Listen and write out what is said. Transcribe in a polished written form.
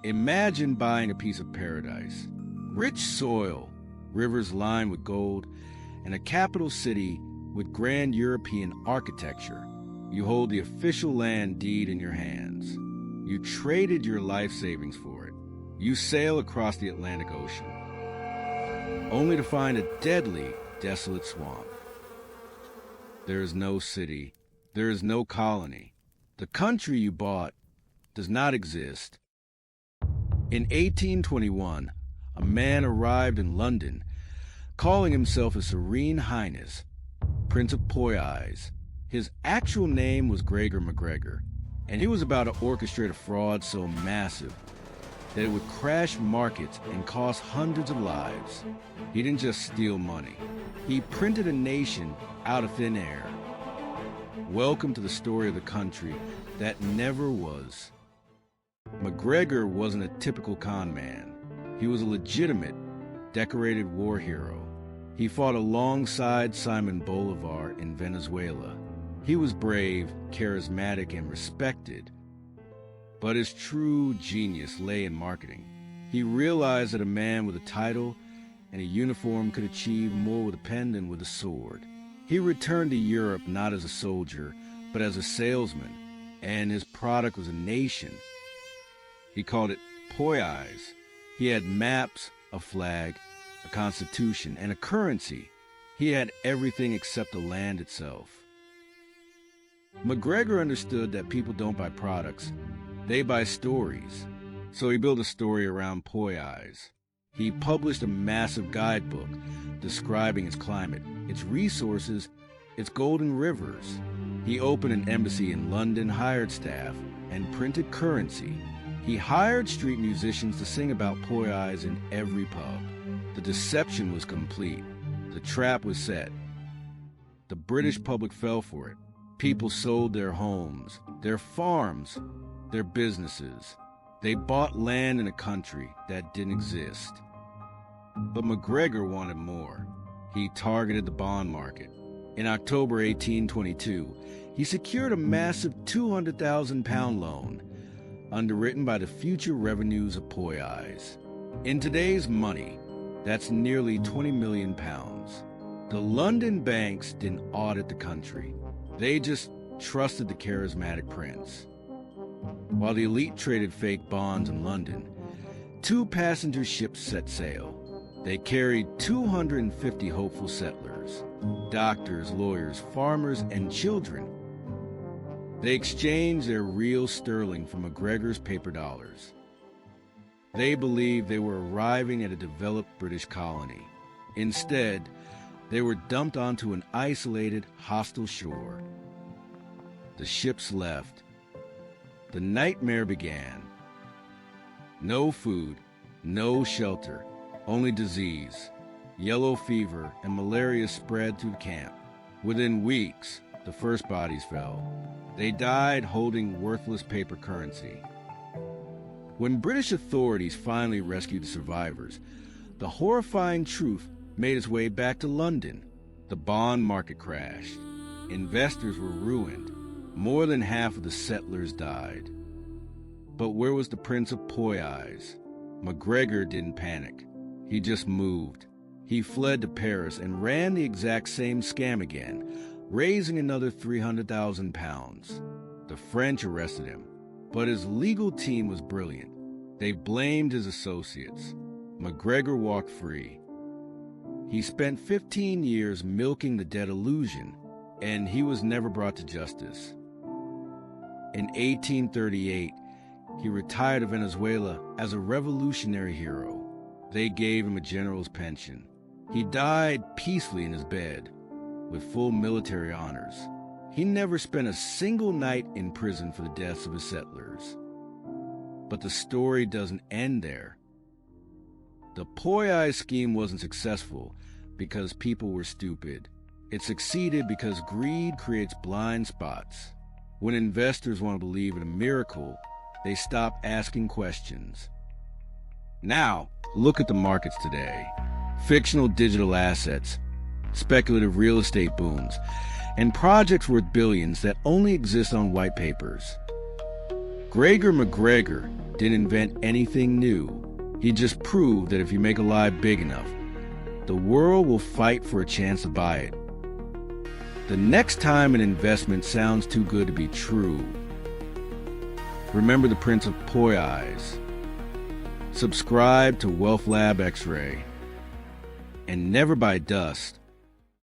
Imagine buying a piece of paradise. Rich soil, rivers lined with gold, and a capital city with grand European architecture. You hold the official land deed in your hands. You traded your life savings for it. You sail across the Atlantic Ocean, only to find a deadly, desolate swamp. There is no city. There is no colony. The country you bought does not exist. In 1821, a man arrived in London, calling himself His Serene Highness, Prince of Poyais. His actual name was Gregor MacGregor, and he was about to orchestrate a fraud so massive that it would crash markets and cost hundreds of lives. He didn't just steal money. He printed a nation out of thin air. Welcome to the story of the country that never was. MacGregor wasn't a typical con man. He was a legitimate, decorated war hero. He fought alongside Simon Bolivar in Venezuela. He was brave, charismatic, and respected. But his true genius lay in marketing. He realized that a man with a title and a uniform could achieve more with a pen than with a sword. He returned to Europe not as a soldier, but as a salesman, and his product was a nation. He called it Poyais. He had maps, a flag, a constitution, and a currency. He had everything except the land itself. MacGregor understood that people don't buy products, they buy stories. So he built a story around Poyais. He published a massive guidebook describing its climate, its resources, its golden rivers. He opened an embassy in London, hired staff, and printed currency. He hired street musicians to sing about Poyais in every pub. The deception was complete. The trap was set. The British public fell for it. People sold their homes, their farms, their businesses. They bought land in a country that didn't exist. But MacGregor wanted more. He targeted the bond market. In October 1822, he secured a massive £200,000 loan, underwritten by the future revenues of Poyais. In today's money, that's nearly £20 million. The London banks didn't audit the country. They just trusted the charismatic prince. While the elite traded fake bonds in London, 2 passenger ships set sail. They carried 250 hopeful settlers, doctors, lawyers, farmers, and children. They exchanged their real sterling for MacGregor's paper dollars. They believed they were arriving at a developed British colony. Instead, they were dumped onto an isolated, hostile shore. The ships left. The nightmare began. No food, no shelter, only disease. Yellow fever and malaria spread through the camp. Within weeks, the first bodies fell. They died holding worthless paper currency. When British authorities finally rescued the survivors, the horrifying truth made its way back to London. The bond market crashed. Investors were ruined. More than half of the settlers died. But where was the Prince of Poyais? MacGregor didn't panic. He just moved. He fled to Paris and ran the exact same scam again, raising another £300,000. The French arrested him, but his legal team was brilliant. They blamed his associates. MacGregor walked free. He spent 15 years milking the dead illusion, and he was never brought to justice. In 1838, he retired to Venezuela as a revolutionary hero. They gave him a general's pension. He died peacefully in his bed, with full military honors. He never spent a single night in prison for the deaths of his settlers. But the story doesn't end there. The Poyais scheme wasn't successful because people were stupid. It succeeded because greed creates blind spots. When investors want to believe in a miracle, they stop asking questions. Now, look at the markets today. Fictional digital assets, speculative real estate booms, and projects worth billions that only exist on white papers. Gregor MacGregor didn't invent anything new. He just proved that if you make a lie big enough, the world will fight for a chance to buy it. The next time an investment sounds too good to be true, remember the Prince of Poyais. Subscribe to Wealth Lab X-Ray, and never buy dust